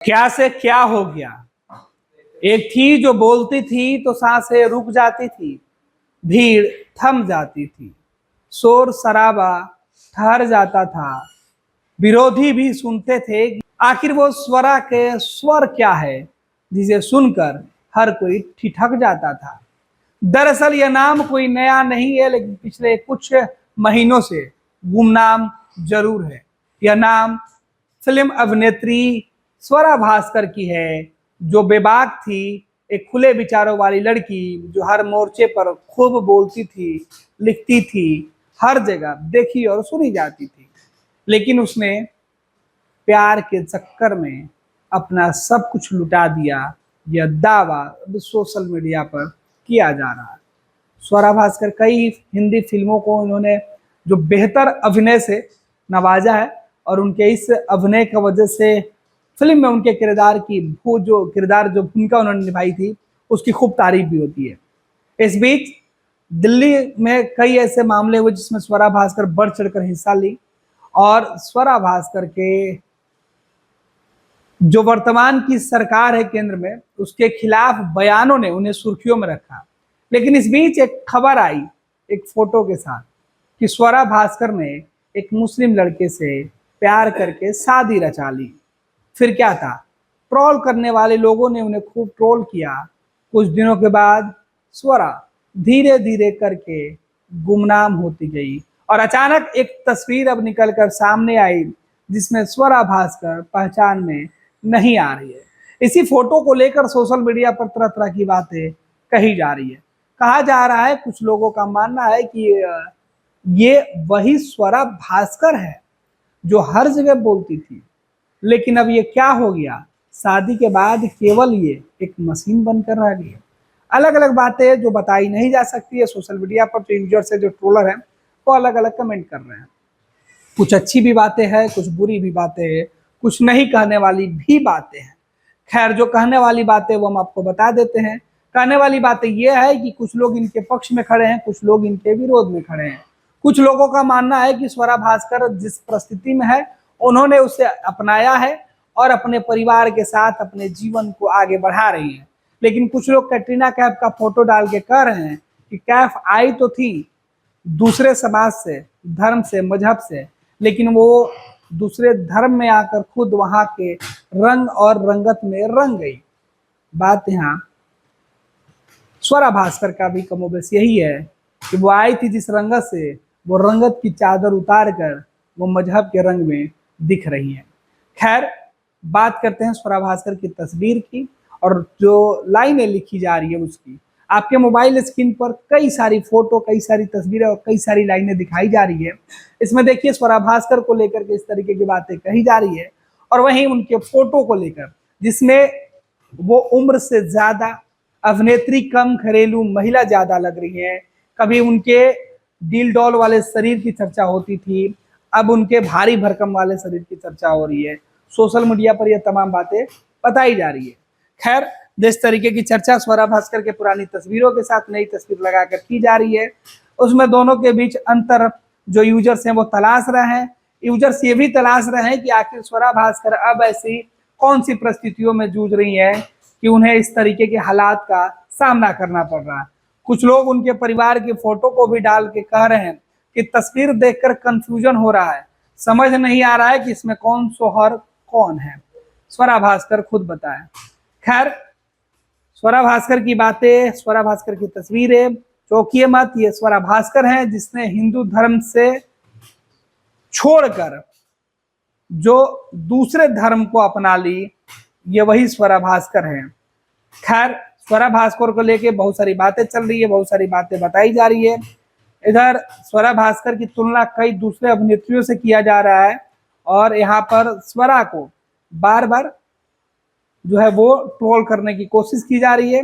क्या से क्या हो गया। एक थी जो बोलती थी तो सांसें रुक जाती थी, भीड़ थम जाती थी, शोर शराबा ठहर जाता था, विरोधी भी सुनते थे। आखिर वो स्वरा के स्वर क्या है जिसे सुनकर हर कोई ठिठक जाता था। दरअसल यह नाम कोई नया नहीं है, लेकिन पिछले कुछ महीनों से गुमनाम जरूर है। यह नाम फिल्म अभिनेत्री स्वरा भास्कर की है, जो बेबाक थी, एक खुले विचारों वाली लड़की जो हर मोर्चे पर खूब बोलती थी, लिखती थी, हर जगह देखी और सुनी जाती थी। लेकिन उसने प्यार के चक्कर में अपना सब कुछ लुटा दिया। यह दावा अब सोशल मीडिया पर किया जा रहा है। स्वरा भास्कर कई हिंदी फिल्मों को इन्होंने जो बेहतर अभिनय से नवाजा है, और उनके इस अभिनय की वजह से फिल्म में उनके किरदार की जो भूमिका उन्होंने निभाई थी उसकी खूब तारीफ भी होती है। इस बीच दिल्ली में कई ऐसे मामले हुए जिसमें स्वरा भास्कर बढ़ चढ़कर हिस्सा ली, और स्वरा भास्कर के जो वर्तमान की सरकार है केंद्र में, उसके खिलाफ बयानों ने उन्हें सुर्खियों में रखा। लेकिन इस बीच एक खबर आई एक फोटो के साथ कि स्वरा भास्कर ने एक मुस्लिम लड़के से प्यार करके शादी रचा ली। फिर क्या था, ट्रोल करने वाले लोगों ने उन्हें खूब ट्रोल किया। कुछ दिनों के बाद स्वरा धीरे धीरे करके गुमनाम होती गई, और अचानक एक तस्वीर अब निकलकर सामने आई जिसमें स्वरा भास्कर पहचान में नहीं आ रही है। इसी फोटो को लेकर सोशल मीडिया पर तरह तरह की बातें कही जा रही है। कहा जा रहा है, कुछ लोगों का मानना है कि ये वही स्वरा भास्कर है जो हर जगह बोलती थी। लेकिन अब ये क्या हो गया, शादी के बाद केवल ये एक मशीन बनकर रह गई है। अलग अलग बातें जो बताई नहीं जा सकती है। सोशल मीडिया पर जो यूजर्स है, जो ट्रोलर हैं, वो अलग अलग कमेंट कर रहे हैं। कुछ अच्छी भी बातें हैं, कुछ बुरी भी बातें हैं, कुछ नहीं कहने वाली भी बातें हैं। खैर, जो कहने वाली बातें वो हम आपको बता देते हैं। कहने वाली बातें ये है कि कुछ लोग इनके पक्ष में खड़े हैं, कुछ लोग इनके विरोध में खड़े हैं। कुछ लोगों का मानना है कि स्वरा भास्कर जिस परिस्थिति में है उन्होंने उसे अपनाया है और अपने परिवार के साथ अपने जीवन को आगे बढ़ा रही है। लेकिन कुछ लोग कैटरीना कैफ का फोटो डाल के कह रहे हैं कि कैफ आई तो थी दूसरे समाज से, धर्म से, मजहब से, लेकिन वो दूसरे धर्म में आकर खुद वहां के रंग और रंगत में रंग गई। बात यहाँ स्वरा भास्कर का भी कमोबेश यही है कि वो आई थी जिस रंगत से, वो रंगत की चादर उतार कर वो मजहब के रंग में दिख रही है। खैर, बात करते हैं स्वरा भास्कर की तस्वीर की, और जो लाइनें लिखी जा रही है उसकी। आपके मोबाइल स्क्रीन पर कई सारी फोटो, कई सारी तस्वीरें और कई सारी लाइनें दिखाई जा रही है। इसमें देखिए स्वरा भास्कर को लेकर के इस तरीके की बातें कही जा रही है, और वहीं उनके फोटो को लेकर जिसमें वो उम्र से ज्यादा, अभिनेत्री कम, घरेलू महिला ज्यादा लग रही है। कभी उनके डील डॉल वाले शरीर की चर्चा होती थी, अब उनके भारी भरकम वाले शरीर की चर्चा हो रही है। सोशल मीडिया पर यह तमाम बातें बताई जा रही है। खैर, जिस तरीके की चर्चा स्वरा भास्कर के पुरानी तस्वीरों के साथ नई तस्वीर लगाकर की जा रही है, उसमें दोनों के बीच अंतर जो यूजर्स हैं वो तलाश रहे हैं। यूजर्स ये भी तलाश रहे हैं कि आखिर स्वरा भास्कर अब ऐसी कौन सी परिस्थितियों में जूझ रही हैं कि उन्हें इस तरीके के हालात का सामना करना पड़ रहा है। कुछ लोग उनके परिवार की फोटो को भी डाल के कह रहे हैं कि तस्वीर देखकर कंफ्यूजन हो रहा है, समझ नहीं आ रहा है कि इसमें कौन सोहर कौन है। स्वरा भास्कर खुद बताएं। खैर, स्वरा भास्कर की बातें, स्वरा भास्कर की तस्वीरें, चौंकिए मत, ये स्वरा भास्कर हैं जिसने हिंदू धर्म से छोड़कर जो दूसरे धर्म को अपना ली, ये वही स्वरा भास्कर हैं। खैर, स्वरा भास्कर को लेके बहुत सारी बातें चल रही है, बहुत सारी बातें बताई जा रही है। इधर स्वरा भास्कर की तुलना कई दूसरे अभिनेत्रियों से किया जा रहा है, और यहाँ पर स्वरा को बार बार जो है वो ट्रोल करने की कोशिश की जा रही है।